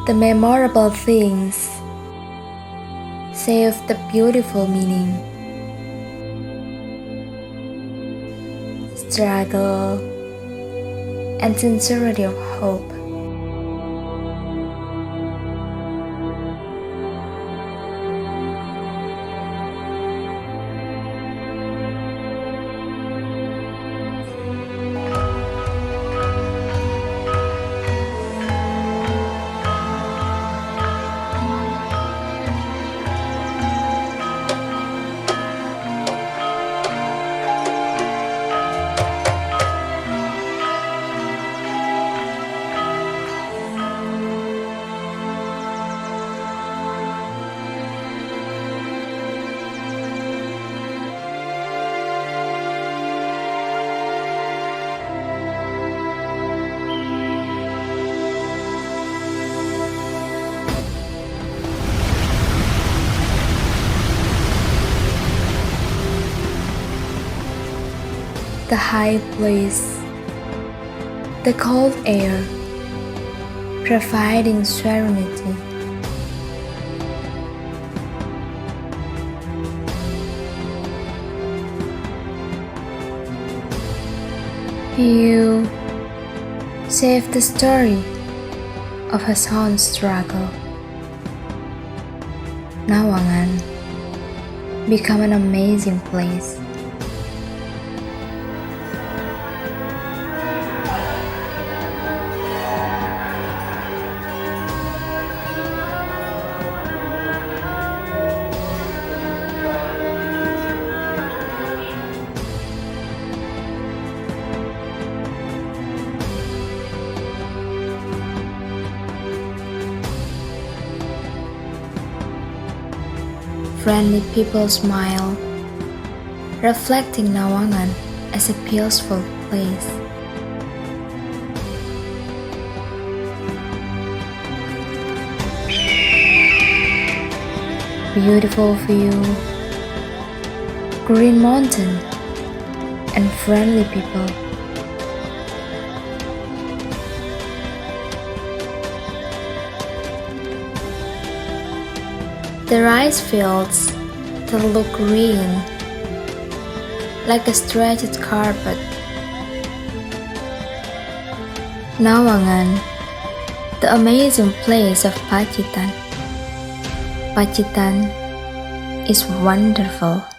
The memorable things save the beautiful meaning. Struggle and sincerity of hope. The high place, the cold air, providing serenity. You save the story of his own struggle. Nawangan become an amazing place. Friendly people smile, reflecting Nawangan as a peaceful place. Beautiful view, green mountain, and friendly people. The rice fields that look green, like a stretched carpet. Nawangan, the amazing place of Pacitan. Pacitan is wonderful.